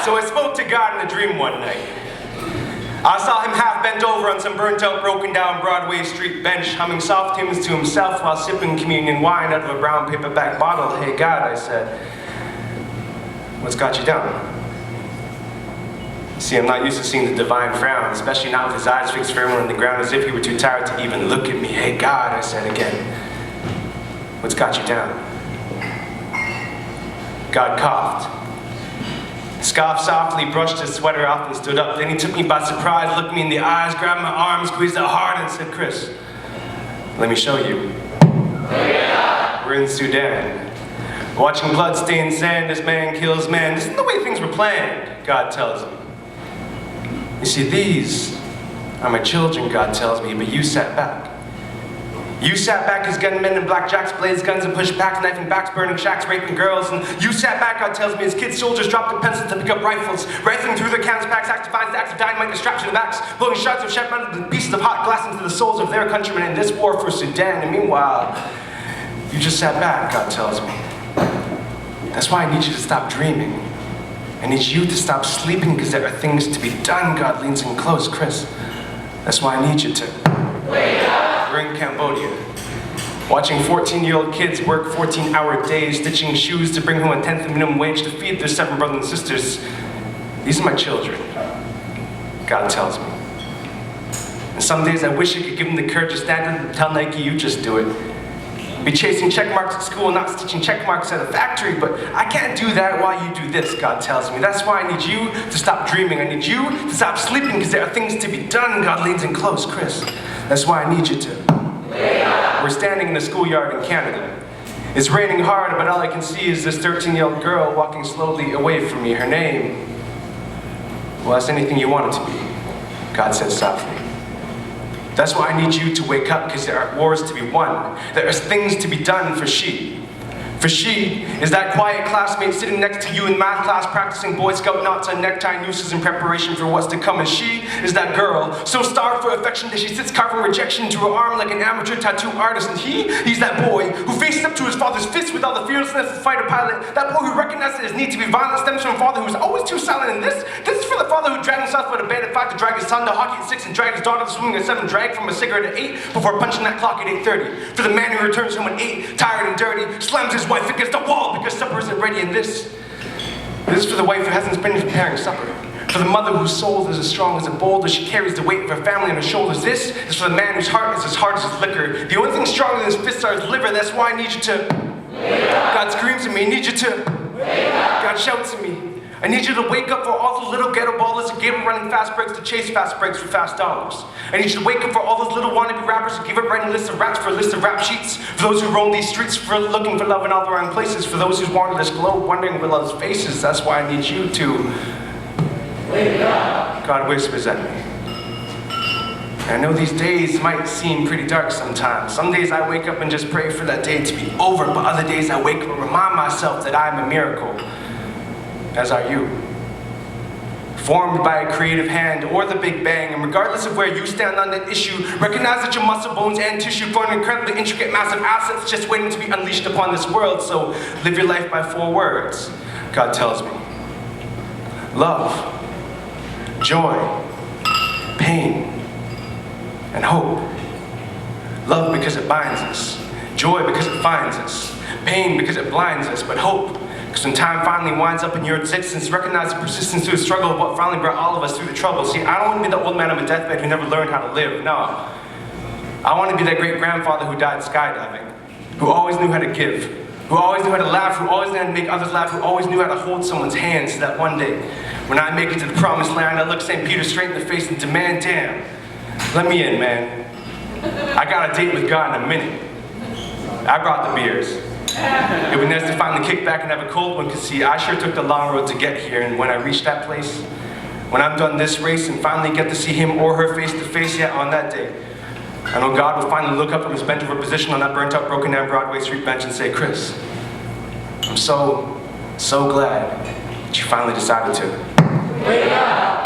So I spoke to God in a dream one night. I saw him half bent over on some burnt-out, broken-down Broadway street bench, humming soft hymns to himself while sipping communion wine out of a brown paperback bottle. Hey, God, I said, what's got you down? See, I'm not used to seeing the divine frown, especially not with his eyes fixed firmly on the ground as if he were too tired to even look at me. Hey, God, I said again, what's got you down? God coughed, scoffed softly, brushed his sweater off and stood up. Then he took me by surprise, looked me in the eyes, grabbed my arm, squeezed it hard and said, Chris, let me show you. We're in Sudan. Watching blood-stained sand as man kills man. This isn't the way things were planned, God tells me. You see, these are my children, God tells me, but you sat back. You sat back as gunmen and blackjacks, blazed guns and pushed back, knifing backs, burning shacks, raping girls. And you sat back, God tells me, as kids, soldiers dropped their pencils to pick up rifles, rifling through their cans, packs, acts of violence, acts of dynamite, distraction of acts, blowing shots of sharp-mounted the pieces of hot glass into the souls of their countrymen in this war for Sudan. And meanwhile, you just sat back, God tells me. That's why I need you to stop dreaming. I need you to stop sleeping because there are things to be done. God leans in close. Chris, that's why I need you to wake up. We're in Cambodia, watching 14-year-old kids work 14-hour days, stitching shoes to bring home a tenth of minimum wage to feed their 7 brothers and sisters. These are my children, God tells me. And some days I wish I could give them the courage to stand up and tell Nike, you just do it. Be chasing check marks at school, not stitching check marks at a factory, but I can't do that while you do this, God tells me. That's why I need you to stop dreaming. I need you to stop sleeping because there are things to be done. God leans in close. Chris, that's why I need you to. We're standing in a schoolyard in Canada. It's raining hard, but all I can see is this 13-year-old girl walking slowly away from me. Her name, well, that's anything you want it to be, God says softly. That's why I need you to wake up, because there are wars to be won. There are things to be done for she. For she is that quiet classmate sitting next to you in math class practicing Boy Scout knots and necktie nooses in preparation for what's to come. And she is that girl so starved for affection that she sits carving rejection into her arm like an amateur tattoo artist. And he's that boy who faces up to his father's fist with all the fearlessness of a fighter pilot. That boy who recognizes his need to be violent stems from a father who's always too silent. And this is for the father who dragged himself out of bed at 5 to drag his son to hockey at 6 and drag his daughter to swimming at 7, drag from a cigarette at 8 before punching that clock at 8:30. For the man who returns home at 8, tired and dirty, slams his wife against the wall because supper isn't ready. And this is for the wife who hasn't been preparing supper. For the mother whose soul is as strong as a boulder, she carries the weight of her family on her shoulders. This is for the man whose heart is as hard as his liquor. The only thing stronger than his fists are his liver. That's why I need you to wake up. God screams at me, I need you to wake up. God shouts at me, I need you to wake up for all the little ghetto ballers who gave up running fast breaks to chase fast breaks for fast dollars. I need you to wake up for all those little wannabe rappers who give up writing lists of raps for a list of rap sheets. For those who roam these streets for looking for love in all the wrong places. For those who's wandered this globe wondering where love's faces. That's why I need you to wake up. God whispers at me. I know these days might seem pretty dark sometimes. Some days I wake up and just pray for that day to be over. But other days I wake up and remind myself that I am a miracle. As are you. Formed by a creative hand or the Big Bang, and regardless of where you stand on that issue, recognize that your muscle, bones, and tissue form an incredibly intricate, massive assets just waiting to be unleashed upon this world. So live your life by 4 words, God tells me. Love, joy, pain, and hope. Love because it binds us, joy because it finds us, pain because it blinds us, but hope because when time finally winds up in your existence, recognize the persistence through the struggle of what finally brought all of us through the trouble. See, I don't want to be the old man on a deathbed who never learned how to live, no. I want to be that great-grandfather who died skydiving, who always knew how to give, who always knew how to laugh, who always knew how to make others laugh, who always knew how to hold someone's hand so that one day, when I make it to the promised land, I look St. Peter straight in the face and demand, damn, let me in, man. I got a date with God in a minute. I brought the beers. It was nice to finally kick back and have a cold one, because see, I sure took the long road to get here, and when I reach that place, when I'm done this race and finally get to see him or her face to face, yeah, on that day, I know God will finally look up from his bent over position on that burnt-out, broken-down Broadway street bench and say, Chris, I'm so glad that you finally decided to wake up.